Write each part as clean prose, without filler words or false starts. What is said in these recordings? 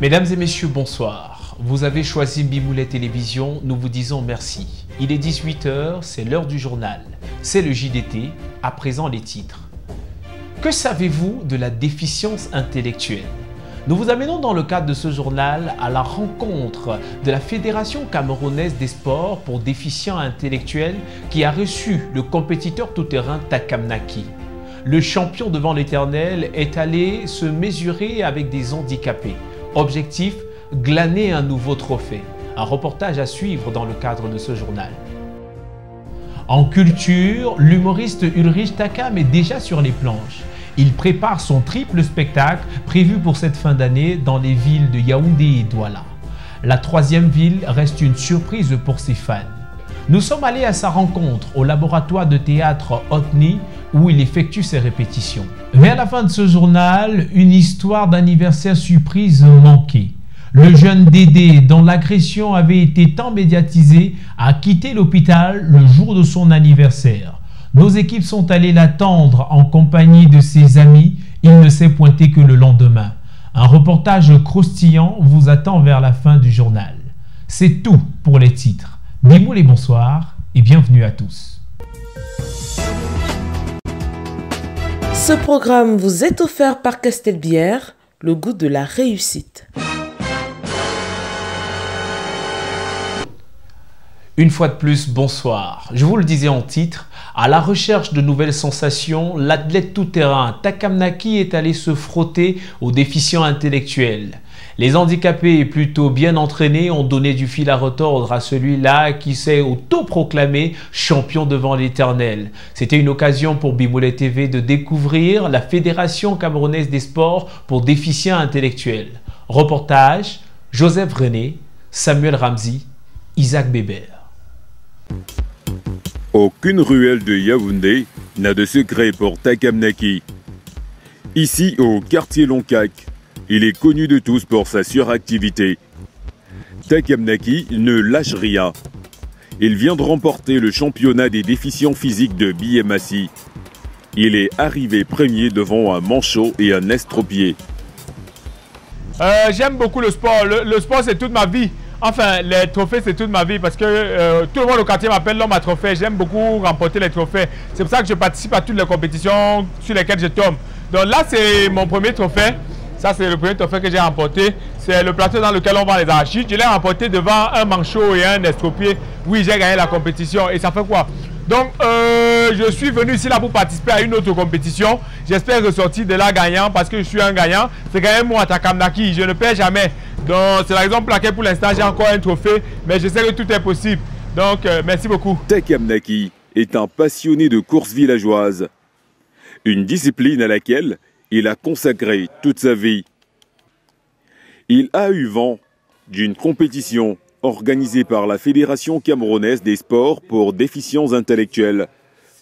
Mesdames et messieurs, bonsoir. Vous avez choisi Bimoulet Télévision, nous vous disons merci. Il est 18 h, c'est l'heure du journal. C'est le JDT, à présent les titres. Que savez-vous de la déficience intellectuelle? Nous vous amenons dans le cadre de ce journal à la rencontre de la Fédération camerounaise des sports pour déficients intellectuels qui a reçu le compétiteur tout-terrain Takam Naki. Le champion devant l'Éternel est allé se mesurer avec des handicapés. Objectif, glaner un nouveau trophée. Un reportage à suivre dans le cadre de ce journal. En culture, l'humoriste Ulrich Takam est déjà sur les planches. Il prépare son triple spectacle prévu pour cette fin d'année dans les villes de Yaoundé et Douala. La troisième ville reste une surprise pour ses fans. Nous sommes allés à sa rencontre au laboratoire de théâtre Otni où il effectue ses répétitions. Vers la fin de ce journal, une histoire d'anniversaire surprise manquée. Le jeune Dédé, dont l'agression avait été tant médiatisée, a quitté l'hôpital le jour de son anniversaire. Nos équipes sont allées l'attendre en compagnie de ses amis. Il ne s'est pointé que le lendemain. Un reportage croustillant vous attend vers la fin du journal. C'est tout pour les titres. Bimoulet, bonsoir et bienvenue à tous. Ce programme vous est offert par Castelbière, le goût de la réussite. Une fois de plus, bonsoir. Je vous le disais en titre, à la recherche de nouvelles sensations, l'athlète tout-terrain Takam Naki est allé se frotter aux déficients intellectuels. Les handicapés plutôt bien entraînés ont donné du fil à retordre à celui-là qui s'est autoproclamé champion devant l'Éternel. C'était une occasion pour Bimoulet TV de découvrir la Fédération camerounaise des sports pour déficients intellectuels. Reportage, Joseph René, Samuel Ramzi, Isaac Bébert. Aucune ruelle de Yaoundé n'a de secret pour Takam Naki. Ici, au quartier Loncac, il est connu de tous pour sa suractivité. Takam Naki ne lâche rien. Il vient de remporter le championnat des déficients physiques de Biémassi. Il est arrivé premier devant un manchot et un estropié. J'aime beaucoup le sport. Le sport, c'est toute ma vie. Enfin, les trophées, c'est toute ma vie parce que tout le monde au quartier m'appelle l'homme à trophées. J'aime beaucoup remporter les trophées. C'est pour ça que je participe à toutes les compétitions sur lesquelles je tombe. Donc là, c'est mon premier trophée. Ça, c'est le premier trophée que j'ai remporté. C'est le plateau dans lequel on vend les arachides. Je l'ai remporté devant un manchot et un estropié. Oui, j'ai gagné la compétition. Et ça fait quoi? Donc, je suis venu ici là pour participer à une autre compétition. J'espère ressortir de là gagnant parce que je suis un gagnant. C'est quand même moi, Takam Naki. Je ne perds jamais. Donc, c'est la raison pour laquelle pour l'instant, j'ai encore un trophée. Mais je sais que tout est possible. Donc, merci beaucoup. Takam Naki est un passionné de courses villageoises. Une discipline à laquelle il a consacré toute sa vie. Il a eu vent d'une compétition organisée par la Fédération camerounaise des sports pour déficients intellectuels,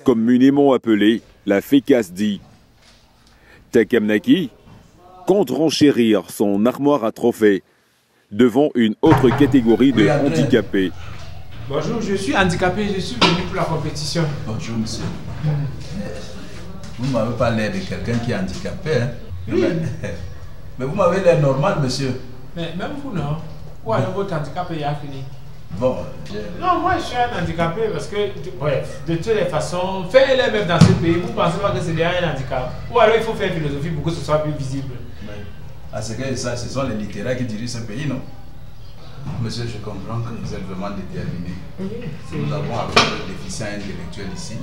communément appelée la FECASDI. Takam Naki compte renchérir son armoire à trophées devant une autre catégorie de handicapés. Bonjour, je suis handicapé, je suis venu pour la compétition. Bonjour monsieur. Vous ne m'avez pas l'air de quelqu'un qui est handicapé. Hein? Oui. Mais vous m'avez l'air normal monsieur. Mais même vous non. Ou alors votre handicap est fini. Bon, non, moi je suis un handicapé parce que, bref, de toutes les façons, faites-les même dans ce pays, vous pensez pas que c'est derrière un handicap. Ou alors il faut faire philosophie pour que ce soit plus visible. À ce que ça, ce sont les littéraires qui dirigent ce pays, non? Monsieur, je comprends que vous êtes vraiment déterminé. Nous avons affaire aux déficients intellectuels ici.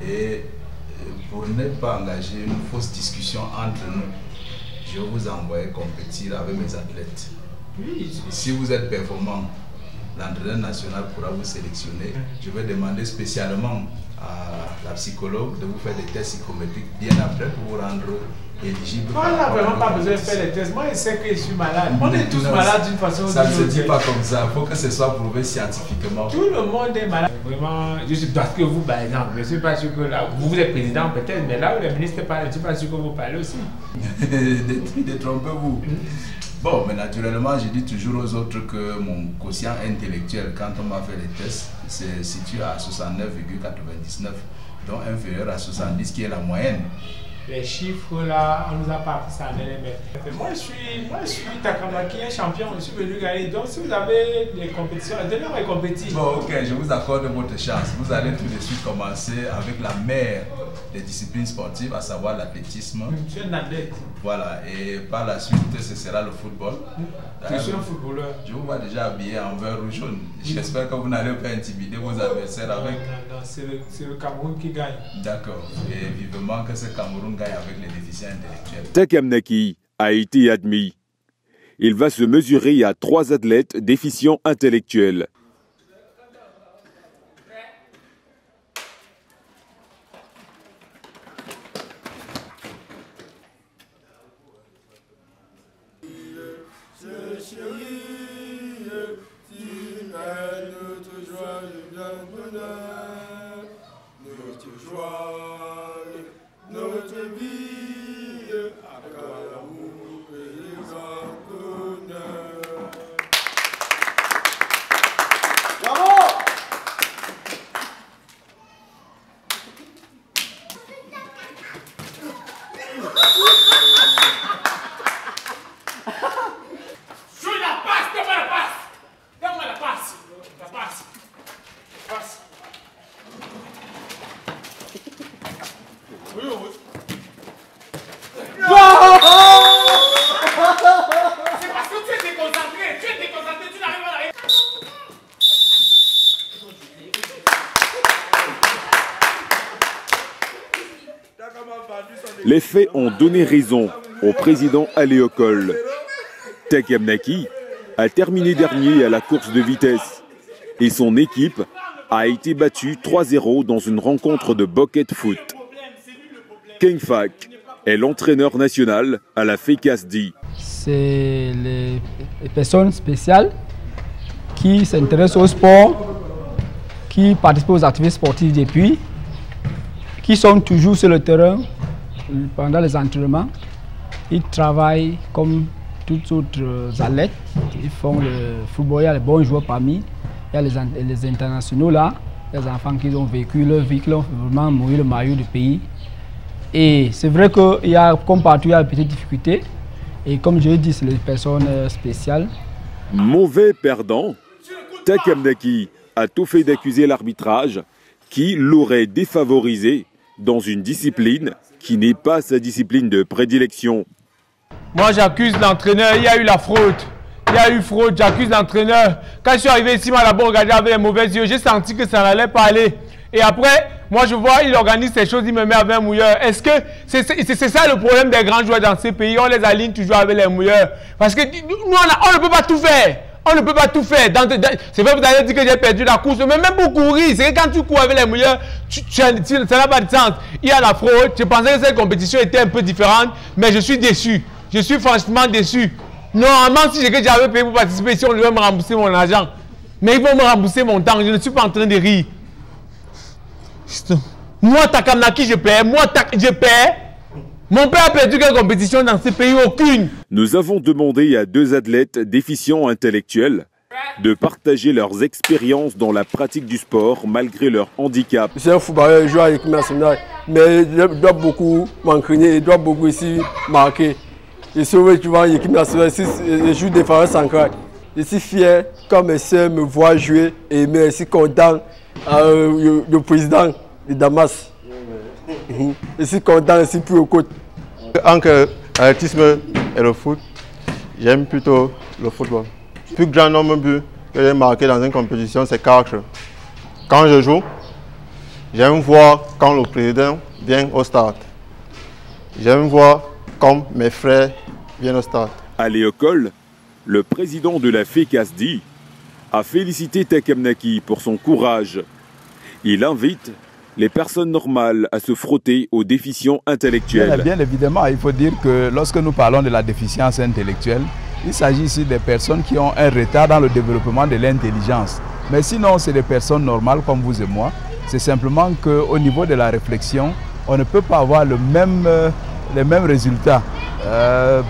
Et pour ne pas engager une fausse discussion entre nous, je vous envoie compétir avec mes athlètes. Oui. Si vous êtes performant, l'entraîneur national pourra vous sélectionner. Je vais demander spécialement à la psychologue de vous faire des tests psychométriques bien après pour vous rendre éligible. On n'a vraiment pas besoin de faire les tests. Moi, je sais que je suis malade. On est tous malades d'une façon ou d'une autre. Ça ne se dit pas comme ça. Il faut que ce soit prouvé scientifiquement. Tout le monde est malade. Vraiment, je suis parce que vous, par exemple, je ne suis pas sûr que là, vous êtes président peut-être, mais là où le ministre parle, je ne suis pas sûr que vous parlez aussi. Détrompez-vous. Bon, mais naturellement, je dis toujours aux autres que mon quotient intellectuel, quand on m'a fait les tests, c'est situé à 69,99, donc inférieur à 70, qui est la moyenne. les chiffres là, on nous a pas appris ça en LMF. Moi je suis Takamaki, un champion, je suis venu gagner. Donc si vous avez des compétitions, donnez-moi les compétitions. Bon, ok, je vous accorde votre chance. Vous allez tout de suite commencer avec la mère des disciplines sportives, à savoir l'athlétisme. Je suis un athlète. Voilà, et par la suite, ce sera le football. Je suis un footballeur. Je vous vois déjà habillé en vert ou jaune. J'espère que vous n'allez pas intimider vos adversaires avec. Non, c'est le Cameroun qui gagne. D'accord, et vivement que ce Cameroun gagne avec les déficients intellectuels. Takem Naki a été admis. Il va se mesurer à 3 athlètes déficients intellectuels. C'est parce que tu es déconcentré, tu n'arrives pas à rien. Les faits ont donné raison au président Aléocole. Takem Naki a terminé dernier à la course de vitesse et son équipe a été battue 3-0 dans une rencontre de bucket foot. King Fak est l'entraîneur national à la FECASDI. C'est les personnes spéciales qui s'intéressent au sport, qui participent aux activités sportives depuis, qui sont toujours sur le terrain pendant les entraînements. Ils travaillent comme toutes autres athlètes. Ils font le football, il y a les bons joueurs parmi. Il y a les internationaux là, les enfants qui ont vécu leur vie, qui ont vraiment mouillé le maillot du pays. Et c'est vrai qu'il y a, comme partout, il y a des petites difficultés. Et comme je l'ai dit, c'est les personnes spéciales. Mauvais perdant, Takem Naki a tout fait d'accuser l'arbitrage qui l'aurait défavorisé dans une discipline qui n'est pas sa discipline de prédilection. Moi j'accuse l'entraîneur, il y a eu la fraude. Il y a eu fraude, j'accuse l'entraîneur. Quand je suis arrivé ici, moi là-bas, regardé avec les mauvais yeux, j'ai senti que ça n'allait pas aller. Et après, moi je vois, il organise ces choses, il me met avec un mouilleur. Est-ce que c'est ça le problème des grands joueurs dans ces pays? On les aligne toujours avec les mouilleurs. Parce que nous, on ne peut pas tout faire. On ne peut pas tout faire. C'est vrai que vous avez dit que j'ai perdu la course, mais même pour courir, c'est que quand tu cours avec les mouilleurs, ça n'a pas de sens. Il y a la fraude. Je pensais que cette compétition était un peu différente, mais je suis déçu. Je suis franchement déçu. Normalement, si j'avais payé pour participer ici, on devait me rembourser mon argent. Mais ils vont me rembourser mon temps. Je ne suis pas en train de rire. Moi, Takem Naki, je paie. Moi, je paie. Mon père a perdu quelle compétition dans ce pays? Aucune. Nous avons demandé à 2 athlètes déficients intellectuels de partager leurs expériences dans la pratique du sport malgré leur handicap. Je suis un footballeur, je joue à l'équipe nationale, mais je dois beaucoup m'entraîner, je dois beaucoup ici marquer. Je suis en équipe nationale, je joue défenseur central. Je suis fier quand mes soeurs me voient jouer et je suis content le président de Damas. Je suis content ici pour le côté. Entre l'athlétisme et le foot, j'aime plutôt le football. Le plus grand nombre de buts que j'ai marqué dans une compétition, c'est 4. Quand je joue, j'aime voir quand le président vient au stade. J'aime voir comme mes frères viennent au stade. À Léocole, le président de la FECASDI a félicité Takem Naki pour son courage. Il invite les personnes normales à se frotter aux déficients intellectuels. Bien évidemment, il faut dire que lorsque nous parlons de la déficience intellectuelle, il s'agit ici des personnes qui ont un retard dans le développement de l'intelligence. Mais sinon, c'est des personnes normales comme vous et moi. C'est simplement qu'au niveau de la réflexion, on ne peut pas avoir les mêmes résultats.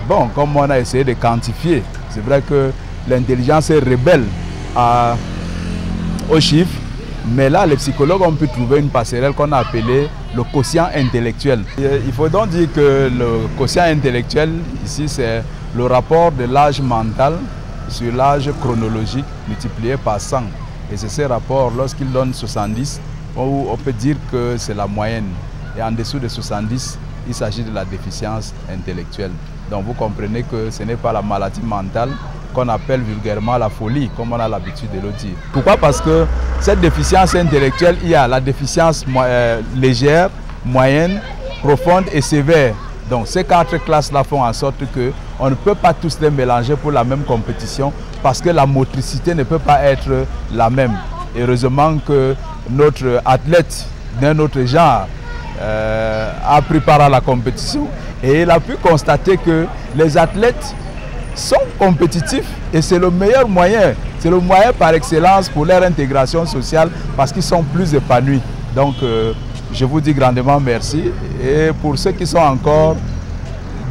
Bon, comme on a essayé de quantifier, c'est vrai que l'intelligence est rebelle aux chiffres, mais là, les psychologues ont pu trouver une passerelle qu'on a appelée le quotient intellectuel. Il faut donc dire que le quotient intellectuel, ici, c'est le rapport de l'âge mental sur l'âge chronologique multiplié par 100. Et c'est ce rapport, lorsqu'il donne 70, où on peut dire que c'est la moyenne. Et en dessous de 70, il s'agit de la déficience intellectuelle. Donc vous comprenez que ce n'est pas la maladie mentale qu'on appelle vulgairement la folie, comme on a l'habitude de le dire. Pourquoi? Parce que cette déficience intellectuelle, il y a la déficience légère, moyenne, profonde et sévère. Donc ces 4 classes-là font en sorte qu'on ne peut pas tous les mélanger pour la même compétition parce que la motricité ne peut pas être la même. Heureusement que notre athlète d'un autre genre a pris part à la compétition et il a pu constater que les athlètes sont compétitifs et c'est le meilleur moyen, c'est le moyen par excellence pour leur intégration sociale parce qu'ils sont plus épanouis. Donc je vous dis grandement merci et pour ceux qui sont encore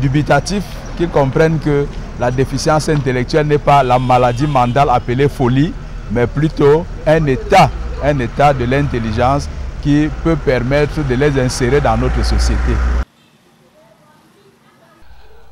dubitatifs, qu'ils comprennent que la déficience intellectuelle n'est pas la maladie mentale appelée folie, mais plutôt un état de l'intelligence qui peut permettre de les insérer dans notre société.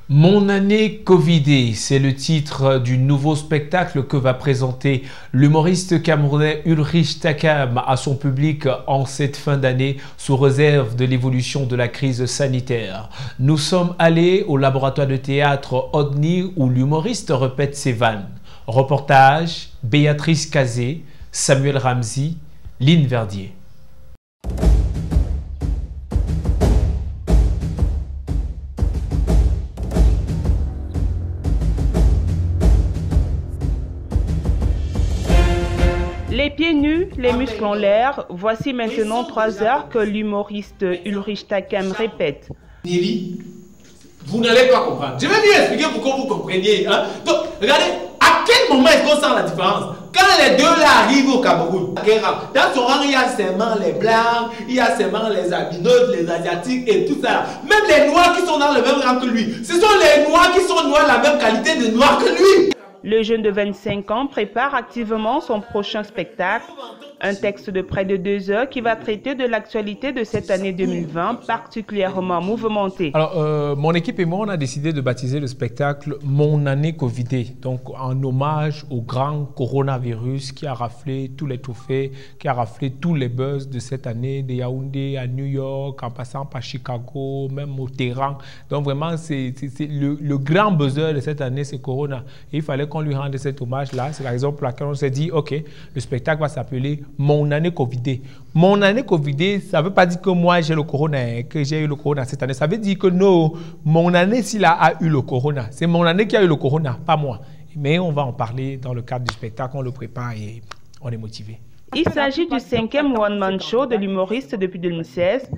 Mon année Covidée, c'est le titre du nouveau spectacle que va présenter l'humoriste camerounais Ulrich Takam à son public en cette fin d'année sous réserve de l'évolution de la crise sanitaire. Nous sommes allés au laboratoire de théâtre Odni où l'humoriste répète ses vannes. Reportage, Béatrice Cazé, Samuel Ramsey, Lynn Verdier. Les pieds nus, les muscles en l'air, voici maintenant 3 heures que l'humoriste Ulrich Takam répète. Nelly, vous n'allez pas comprendre. Je vais mieux expliquer pour que vous compreniez. Hein? Donc, regardez, à quel moment est-ce qu'on sent la différence? Quand les deux là arrivent au Cameroun, dans son rang, il y a seulement les blancs, il y a seulement les albinos, les asiatiques et tout ça. Même les noirs qui sont dans le même rang que lui. Ce sont les noirs qui sont noirs, la même qualité de noirs que lui. Le jeune de 25 ans prépare activement son prochain spectacle, un texte de près de 2 heures qui va traiter de l'actualité de cette année 2020 particulièrement mouvementée. Alors, mon équipe et moi, on a décidé de baptiser le spectacle Mon année Covidée, donc en hommage au grand coronavirus qui a raflé tous les trophées, qui a raflé tous les buzz de cette année, de Yaoundé à New York, en passant par Chicago, même au Téhéran. Donc vraiment, c'est le grand buzzer de cette année, c'est Corona. Et il fallait qu'on lui rende cet hommage-là. C'est la raison pour laquelle on s'est dit, OK, le spectacle va s'appeler Mon année Covidée. Mon année Covidée, ça ne veut pas dire que moi j'ai le corona, que j'ai eu le corona cette année. Ça veut dire que non, mon année s'il a eu le corona. C'est mon année qui a eu le corona, pas moi. Mais on va en parler dans le cadre du spectacle, on le prépare et on est motivé. Il s'agit du 5e one-man show de l'humoriste depuis 2016.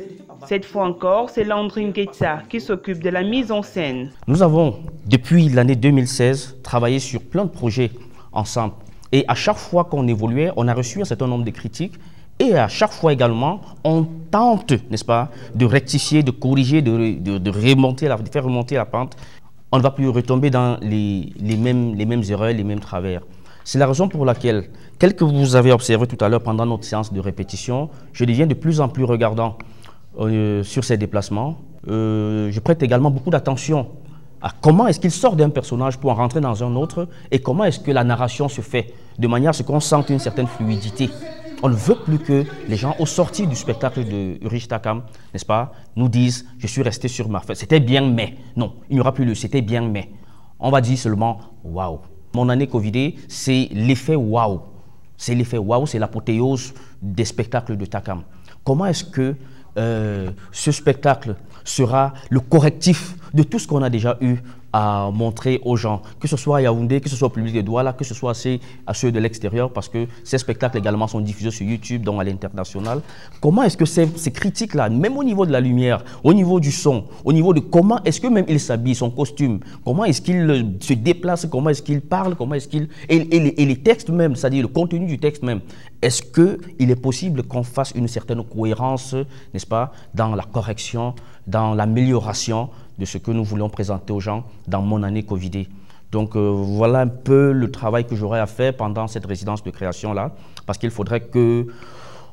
Cette fois encore, c'est Landry Ngeitsa qui s'occupe de la mise en scène. Nous avons, depuis l'année 2016, travaillé sur plein de projets ensemble. Et à chaque fois qu'on évoluait, on a reçu un certain nombre de critiques. Et à chaque fois également, on tente, n'est-ce pas, de rectifier, de corriger, de faire remonter la pente. On ne va plus retomber dans les mêmes erreurs, les mêmes travers. C'est la raison pour laquelle, tel que vous avez observé tout à l'heure pendant notre séance de répétition, je deviens de plus en plus regardant sur ces déplacements. Je prête également beaucoup d'attention à comment est-ce qu'il sort d'un personnage pour en rentrer dans un autre et comment est-ce que la narration se fait de manière à ce qu'on sente une certaine fluidité. On ne veut plus que les gens, au sortir du spectacle de Ulrich Takam, n'est-ce pas, nous disent « je suis resté sur ma fête, c'était bien mais ». Non, il n'y aura plus le « c'était bien mais ». On va dire seulement « waouh ». Mon année Covidée, c'est l'effet waouh. C'est l'effet waouh, c'est l'apothéose des spectacles de Takam. Comment est-ce que ce spectacle sera le correctif de tout ce qu'on a déjà eu à montrer aux gens, que ce soit à Yaoundé, que ce soit au public de Douala, que ce soit à ceux de l'extérieur, parce que ces spectacles également sont diffusés sur YouTube, donc à l'international. Comment est-ce que ces critiques-là, même au niveau de la lumière, au niveau du son, au niveau de comment est-ce que même il s'habille, son costume, comment est-ce qu'il se déplace, comment est-ce qu'il parle, comment est-ce qu'il... Et les textes même, c'est-à-dire le contenu du texte même, est-ce qu'il est possible qu'on fasse une certaine cohérence, n'est-ce pas, dans la correction, dans l'amélioration de ce que nous voulons présenter aux gens dans mon année Covidée. Donc voilà un peu le travail que j'aurai à faire pendant cette résidence de création-là, parce qu'il faudrait que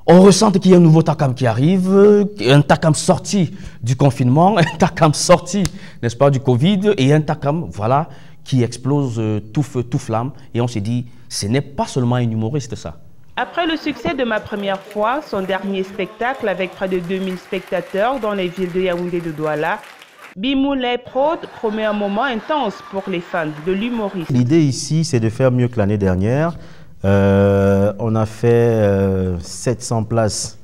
On ressent qu'il y a un nouveau Takam qui arrive, un Takam sorti du confinement, un Takam sorti, n'est-ce pas, du Covid, et un Takam, voilà, qui explose tout feu, tout flamme. Et on s'est dit, ce n'est pas seulement un humoriste, ça. Après le succès de Ma Première Fois, son dernier spectacle avec près de 2000 spectateurs dans les villes de Yaoundé et de Douala, Bimoulé Prod promet un moment intense pour les fans de l'humoriste. L'idée ici, c'est de faire mieux que l'année dernière. On a fait 700 places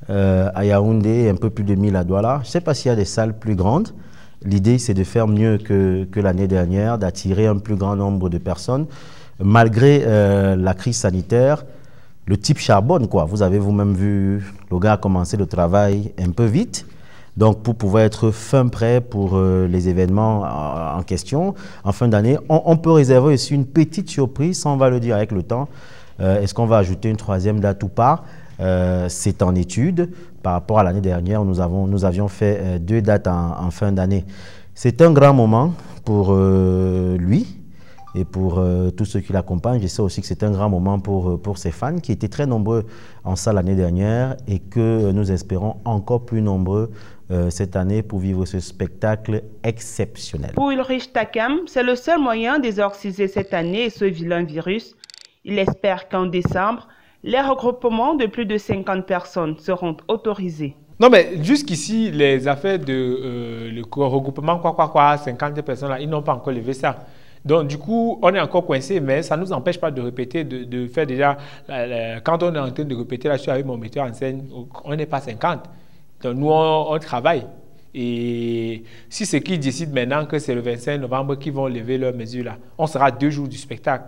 à Yaoundé et un peu plus de 1000 à Douala. Je ne sais pas s'il y a des salles plus grandes. L'idée, c'est de faire mieux que l'année dernière, d'attirer un plus grand nombre de personnes. Malgré la crise sanitaire, le type charbonne, quoi. Vous avez vous-même vu, le gars a commencé le travail un peu vite. Donc, pour pouvoir être fin prêt pour les événements en question, en fin d'année, on peut réserver aussi une petite surprise, ça on va le dire avec le temps. Est-ce qu'on va ajouter une troisième date ou pas? C'est en étude. Par rapport à l'année dernière, nous avions fait 2 dates en fin d'année. C'est un grand moment pour lui et pour tous ceux qui l'accompagnent. Je sais aussi que c'est un grand moment pour ses fans qui étaient très nombreux en salle l'année dernière et que nous espérons encore plus nombreux cette année pour vivre ce spectacle exceptionnel. Pour Ulrich Takam, c'est le seul moyen d'exorciser cette année ce vilain virus. Il espère qu'en décembre, les regroupements de plus de 50 personnes seront autorisés. Non, mais jusqu'ici, les affaires de le regroupement, 50 personnes, là, ils n'ont pas encore levé ça. Donc, du coup, on est encore coincé, mais ça ne nous empêche pas de répéter, de faire déjà... quand on est en train de répéter, là, je suis avec mon metteur en scène, on n'est pas 50. Donc, nous, on travaille. Et si c'est qu'ils décident maintenant que c'est le 25 novembre qu'ils vont lever leurs mesures, là, on sera à 2 jours du spectacle.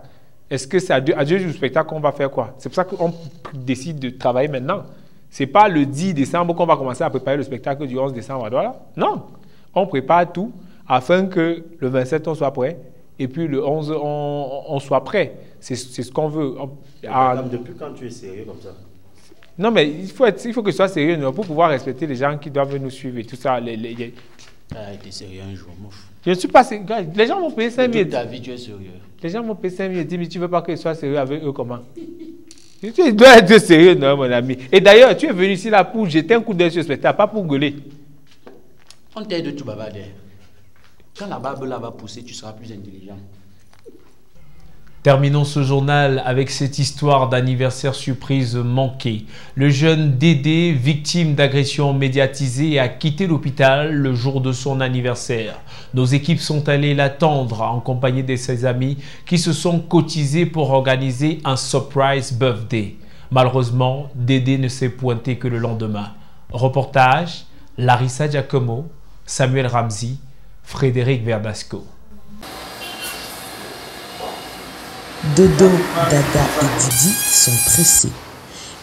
Est-ce que c'est à 2 jours du spectacle qu'on va faire quoi? C'est pour ça qu'on décide de travailler maintenant. Ce n'est pas le 10 décembre qu'on va commencer à préparer le spectacle du 11 décembre à Douala. Non, on prépare tout afin que le 27 on soit prêt et puis le 11 on soit prêt. C'est ce qu'on veut. Depuis quand tu es sérieux comme ça? Non, mais il faut que ce soit sérieux pour pouvoir respecter les gens qui doivent nous suivre et tout ça. T'es sérieux un jour, mouf. Je ne suis pas sérieux. Les gens m'ont payé 5 000. Toute ta vie, tu es sérieux. Les gens m'ont payé 5 000. Dis, mais tu ne veux pas que je sois sérieux avec eux, comment? Tu dois être sérieux, non, mon ami. Et d'ailleurs, tu es venu ici là pour jeter un coup d'œil sur le spectacle, pas pour gueuler. On t'aide de tout babader. Quand la barbe là va pousser, tu seras plus intelligent. Terminons ce journal avec cette histoire d'anniversaire surprise manqué. Le jeune Dédé, victime d'agression médiatisée, a quitté l'hôpital le jour de son anniversaire. Nos équipes sont allées l'attendre en compagnie de ses amis qui se sont cotisés pour organiser un surprise birthday. Malheureusement, Dédé ne s'est pointé que le lendemain. Reportage, Larissa Giacomo, Samuel Ramzi, Frédéric Verdasco. Dodo, Dada et Didi sont pressés.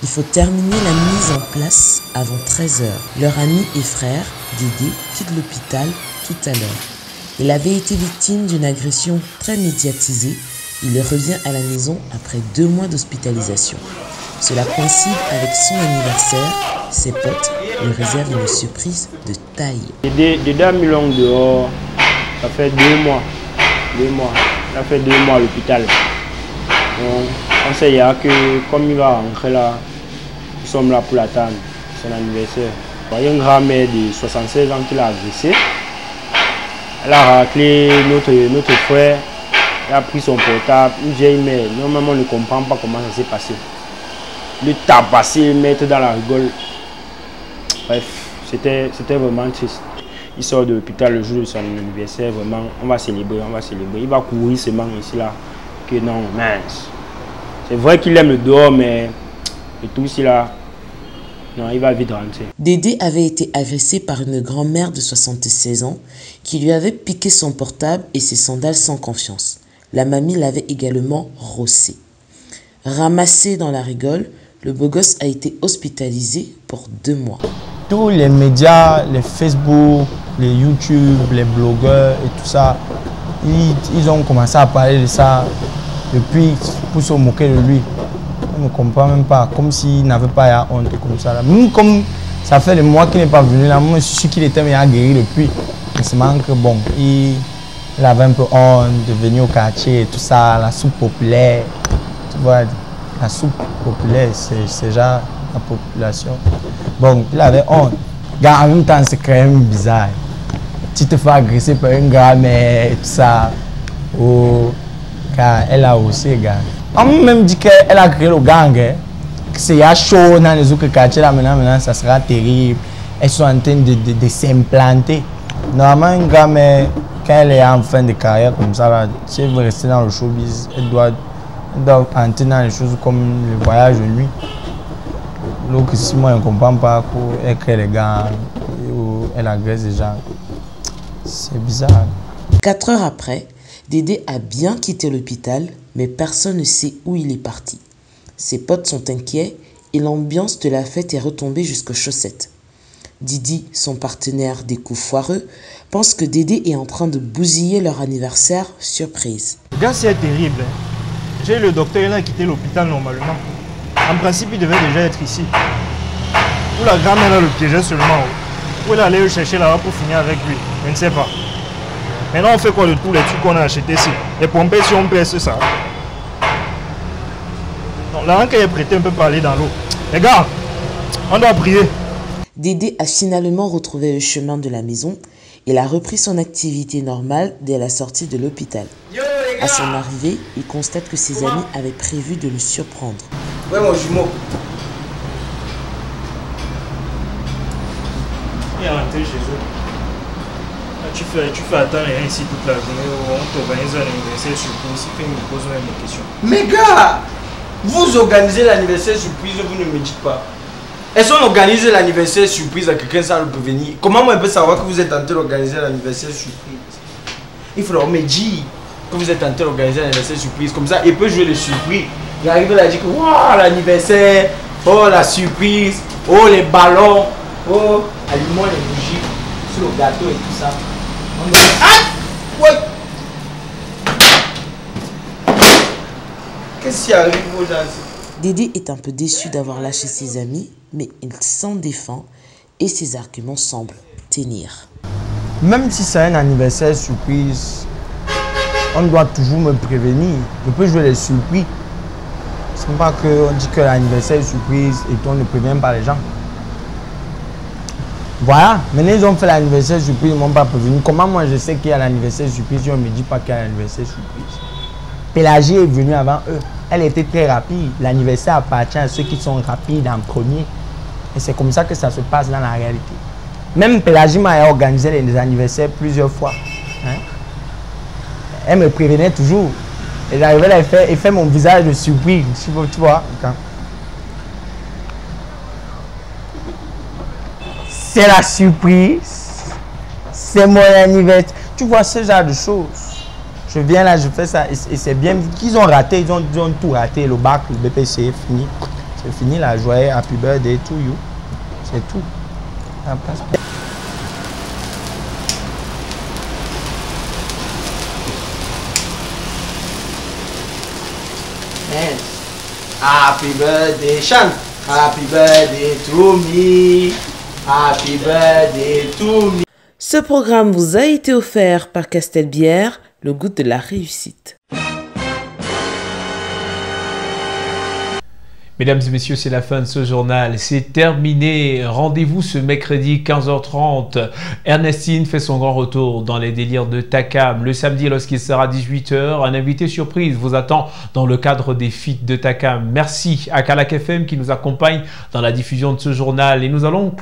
Il faut terminer la mise en place avant 13 h. Leur ami et frère, Dédé, quitte l'hôpital tout à l'heure. Il avait été victime d'une agression très médiatisée. Il revient à la maison après 2 mois d'hospitalisation. Cela coïncide avec son anniversaire. Ses potes lui réservent une surprise de taille. Dédé a mis l'ongle dehors. Ça fait 2 mois. 2 mois. Il a fait 2 mois à l'hôpital. On sait que comme il va rentrer là, nous sommes là pour l'attendre, son anniversaire. Il y a une grand-mère de 76 ans qui l'a agressé. Elle a raclé notre frère, elle a pris son portable, une vieille mère. Normalement, on ne comprend pas comment ça s'est passé. Le tabasser, le mettre dans la rigole. Bref, c'était vraiment triste. Il sort de l'hôpital le jour de son anniversaire, vraiment, on va célébrer, on va célébrer. Il va courir seulement ici là. Que non, mince. C'est vrai qu'il aime le dehors, mais le tout ici là, non, il va vite rentrer. Dédé avait été agressé par une grand-mère de 76 ans qui lui avait piqué son portable et ses sandales sans confiance. La mamie l'avait également rossé. Ramassé dans la rigole, le beau gosse a été hospitalisé pour 2 mois. Tous les médias, les Facebook, les YouTube, les blogueurs et tout ça, ils ont commencé à parler de ça depuis pour se moquer de lui. On ne comprend même pas, comme s'il n'avait pas honte comme ça. Même comme ça fait des mois qu'il n'est pas venu là, moi je suis sûr qu'il était bien guéri depuis. Mais c'est que bon, il avait un peu honte de venir au quartier et tout ça, la soupe populaire. Tu vois, la soupe populaire, c'est déjà la population. Bon, il avait honte. En même temps, c'est quand même bizarre. Tu te fais agresser par une grand-mère et tout ça. Oh, car elle a aussi, gars. On m'a même dit qu'elle a créé le gang. Que c'est chaud dans les autres quartiers là maintenant, ça sera terrible. Elles sont en train de s'implanter. Normalement, une grand-mère, quand elle est en fin de carrière comme ça, là, si elle veut rester dans le showbiz, elle doit entrer dans les choses comme le voyage de nuit. Donc si moi je ne comprends pas qu'elle crée les gangs ou elle agresse les gens, c'est bizarre. 4 heures après, Dédé a bien quitté l'hôpital, mais personne ne sait où il est parti. Ses potes sont inquiets et l'ambiance de la fête est retombée jusqu'aux chaussettes. Didi, son partenaire des coups foireux, pense que Dédé est en train de bousiller leur anniversaire surprise. Le gars, c'est terrible. J'ai le docteur, il a quitté l'hôpital normalement. En principe, il devait déjà être ici. Où la grand-mère là, le piégeait seulement. Où elle allait le chercher là-bas pour finir avec lui. Je ne sais pas. Maintenant, on fait quoi de tous les trucs qu'on a achetés ici? Les pompes, si on pèse ça. Donc, l'argent qu'elle est prêté, on peut pas aller dans l'eau. Les gars, on doit prier. Dédé a finalement retrouvé le chemin de la maison. Il a repris son activité normale dès la sortie de l'hôpital. À son arrivée, il constate que ses amis avaient prévu de le surprendre. Ouais, mon jumeau. Il est rentré chez eux. Là, tu fais attendre rien ici toute la journée. On t'organise un anniversaire surprise. Il fait une pause même des questions. Mais gars, vous organisez l'anniversaire surprise, vous ne me dites pas. Est-ce qu'on organise l'anniversaire surprise à quelqu'un sans le prévenir? Comment moi je peux savoir que vous êtes en train d'organiser l'anniversaire surprise? Il faudra me dire que vous êtes en train d'organiser l'anniversaire surprise. Comme ça, il peut jouer le surprise. Il arrive à dire que wow, l'anniversaire, oh la surprise, oh les ballons, oh allumons les bougies sur le gâteau et tout ça. Ah! Ouais! Qu'est-ce qui arrive aux gens? Dédé est un peu déçu d'avoir lâché ses amis, mais il s'en défend et ses arguments semblent tenir. Même si c'est un anniversaire surprise, on doit toujours me prévenir. Je peux jouer les surprises. Ce n'est pas qu'on dit que l'anniversaire est surprise et qu'on ne prévient pas les gens. Voilà, maintenant ils ont fait l'anniversaire surprise, ils ne m'ont pas prévenu. Comment moi je sais qu'il y a l'anniversaire surprise si on ne me dit pas qu'il y a l'anniversaire surprise? Pélagie est venue avant eux. Elle était très rapide. L'anniversaire appartient à ceux qui sont rapides en premier. Et c'est comme ça que ça se passe dans la réalité. Même Pélagie m'a organisé les anniversaires plusieurs fois. Hein? Elle me prévenait toujours. Et j'arrivais à faire mon visage de surprise. Tu vois. C'est la surprise. C'est mon anniversaire. Tu vois ce genre de choses. Je viens là, je fais ça. Et c'est bien qu'ils ont raté. Ils ont tout raté. Le bac, le BPC, fini. C'est fini la joie. Happy birthday to you. C'est tout. Happy birthday, chante. Happy birthday to me. Happy birthday to me. Ce programme vous a été offert par Castelbière, le goût de la réussite. Mesdames et messieurs, c'est la fin de ce journal. C'est terminé. Rendez-vous ce mercredi 15h30. Ernestine fait son grand retour dans les délires de Takam. Le samedi, lorsqu'il sera 18h, un invité surprise vous attend dans le cadre des feats de Takam. Merci à Kalak FM qui nous accompagne dans la diffusion de ce journal. Et nous allons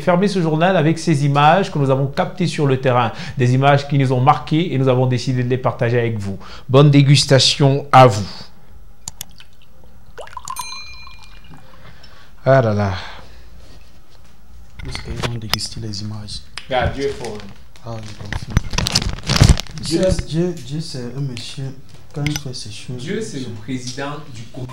fermer ce journal avec ces images que nous avons captées sur le terrain. Des images qui nous ont marquées et nous avons décidé de les partager avec vous. Bonne dégustation à vous. Ah là là. Ils vont déguster les images. Ah, Dieu est fort. Ah, je confirme. Dieu c'est un monsieur. Quand il fait ces choses. Dieu, c'est le président du comité.